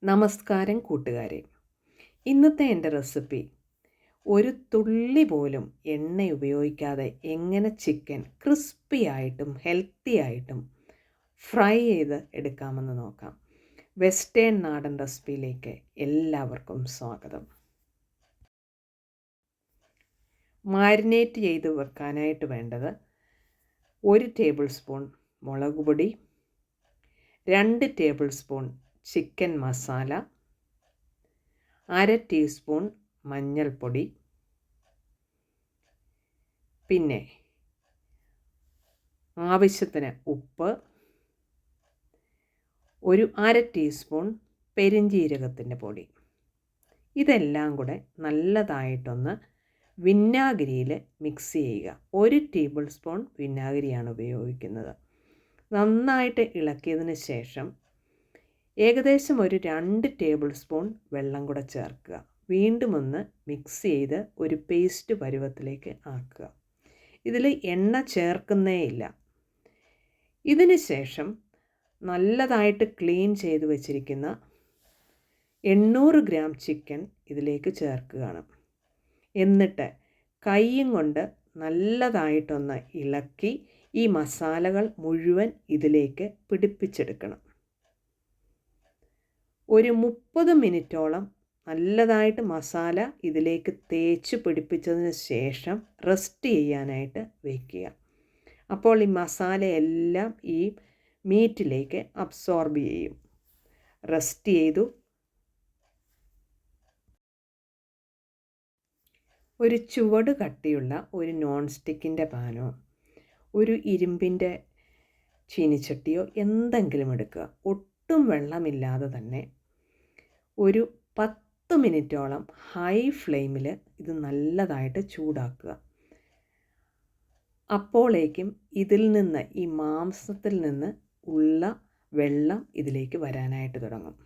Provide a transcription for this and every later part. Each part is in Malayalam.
നമസ്കാരം കൂട്ടുകാരെ. ഇന്നത്തെ എൻ്റെ റെസിപ്പി ഒരു തുള്ളി പോലും എണ്ണ ഉപയോഗിക്കാതെ എങ്ങനെ ചിക്കൻ ക്രിസ്പി ആയിട്ടും ഹെൽത്തി ആയിട്ടും ഫ്രൈ ചെയ്ത് എടുക്കാമെന്ന് നോക്കാം. വെസ്റ്റേൺ നാടൻ റെസിപ്പിയിലേക്ക് എല്ലാവർക്കും സ്വാഗതം. മാരിനേറ്റ് ചെയ്ത് വെക്കാനായിട്ട് വേണ്ടത് 1 ടേബിൾ സ്പൂൺ മുളക് പൊടി, 2 table spoon chicken masala, 1/2 teaspoon മഞ്ഞൾപ്പൊടി, പിന്നെ ആവശ്യത്തിന് ഉപ്പ്, 1/2 ടീസ്പൂൺ പെരിഞ്ജീരകത്തിൻ്റെ പൊടി. ഇതെല്ലാം കൂടെ നല്ലതായിട്ടൊന്ന് വിനാഗിരിയിൽ മിക്സ് ചെയ്യുക. 1 ടേബിൾ സ്പൂൺ വിനാഗിരിയാണ് ഉപയോഗിക്കുന്നത്. നന്നായിട്ട് ഇളക്കിയതിന് ശേഷം ഏകദേശം ഒരു 2 ടേബിൾ സ്പൂൺ വെള്ളം കൂടെ ചേർക്കുക. വീണ്ടും ഒന്ന് മിക്സ് ചെയ്ത് ഒരു പേസ്റ്റ് പരുവത്തിലേക്ക് ആക്കുക. ഇതിൽ എണ്ണ ചേർക്കുന്നേയില്ല. ഇതിന് ശേഷം നല്ലതായിട്ട് ക്ലീൻ ചെയ്ത് വെച്ചിരിക്കുന്ന 800 ഗ്രാം ചിക്കൻ ഇതിലേക്ക് ചേർക്കുകയാണ്. എന്നിട്ട് കൈയും കൊണ്ട് നല്ലതായിട്ടൊന്ന് ഇളക്കി ഈ മസാലകൾ മുഴുവൻ ഇതിലേക്ക് പിടിപ്പിച്ചെടുക്കണം. ഒരു 30 മിനിറ്റോളം നല്ലതായിട്ട് മസാല ഇതിലേക്ക് തേച്ച് പിടിപ്പിച്ചതിന് ശേഷം റെസ്റ്റ് ചെയ്യാനായിട്ട് വയ്ക്കുക. അപ്പോൾ ഈ മസാലയെല്ലാം ഈ മീറ്റിലേക്ക് അബ്സോർബ് ചെയ്യും. റെസ്റ്റ് ചെയ്തു. ഒരു ചുവട് കട്ടിയുള്ള ഒരു നോൺ സ്റ്റിക്കിൻ്റെ പാനോ ഒരു ഇരുമ്പിൻ്റെ ചീനിച്ചട്ടിയോ എന്തെങ്കിലും എടുക്കുക. ഒട്ടും വെള്ളമില്ലാതെ തന്നെ ഒരു 10 മിനിറ്റോളം ഹൈ ഫ്ലെയിമിൽ ഇത് നല്ലതായിട്ട് ചൂടാക്കുക. അപ്പോഴേക്കും ഇതിൽ നിന്ന് ഈ മാംസത്തിൽ നിന്ന് ഉള്ള വെള്ളം ഇതിലേക്ക് വരാനായിട്ട് തുടങ്ങും.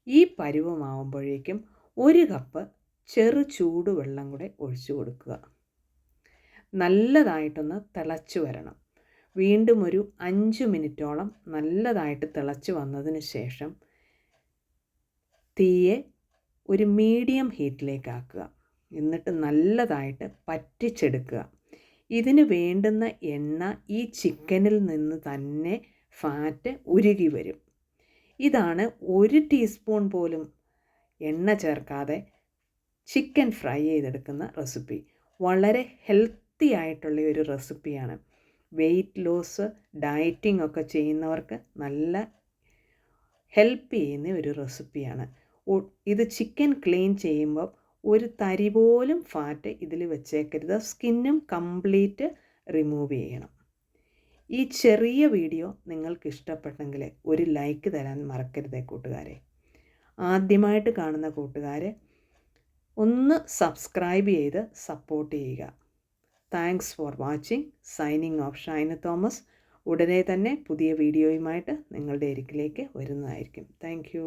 ഈ പരുവമാവുമ്പോഴേക്കും 1 കപ്പ് ചെറു ചൂടുവെള്ളം കൂടെ ഒഴിച്ചു കൊടുക്കുക. നല്ലതായിട്ടൊന്ന് തിളച്ചു വരണം. വീണ്ടും ഒരു 5 മിനിറ്റോളം നല്ലതായിട്ട് തിളച്ച് വന്നതിന് ശേഷം തീയെ ഒരു മീഡിയം ഹീറ്റിലേക്ക് ആക്കുക. എന്നിട്ട് നല്ലതായിട്ട് പറ്റിച്ചെടുക്കുക. ഇതിന് വേണ്ടുന്ന എണ്ണ ഈ ചിക്കനിൽ നിന്ന് തന്നെ ഫാറ്റ് ഉരുകി വരും. ഇതാണ് 1 ടീസ്പൂൺ പോലും എണ്ണ ചേർക്കാതെ ചിക്കൻ ഫ്രൈ ചെയ്തെടുക്കുന്ന റെസിപ്പി. വളരെ ഹെൽത്തി ആയിട്ടുള്ള ഒരു റെസിപ്പിയാണ്. വെയ്റ്റ് ലോസ്, ഡയറ്റിംഗ് ഒക്കെ ചെയ്യുന്നവർക്ക് നല്ല ഹെൽപ്പ് ചെയ്യുന്ന ഒരു റെസിപ്പിയാണ്. ഇത് ചിക്കൻ ക്ലീൻ ചെയ്യുമ്പോൾ ഒരു തരി പോലും ഫാറ്റ് ഇതിൽ വെച്ചേക്കരുത്. സ്കിന്നും കംപ്ലീറ്റ് റിമൂവ് ചെയ്യണം. ഈ ചെറിയ വീഡിയോ നിങ്ങൾക്ക് ഇഷ്ടപ്പെട്ടെങ്കിൽ ഒരു ലൈക്ക് തരാൻ മറക്കരുതേ കൂട്ടുകാരെ. ആദ്യമായിട്ട് കാണുന്ന കൂട്ടുകാർ ഒന്ന് സബ്സ്ക്രൈബ് ചെയ്ത് സപ്പോർട്ട് ചെയ്യുക. Thanks for watching. Signing off Shaina Thomas. ഉടനെ തന്നെ പുതിയ വീഡിയോയുമായിട്ട് നിങ്ങളുടെ അരികിലേക്ക് വരുന്നതായിരിക്കും. Thank you.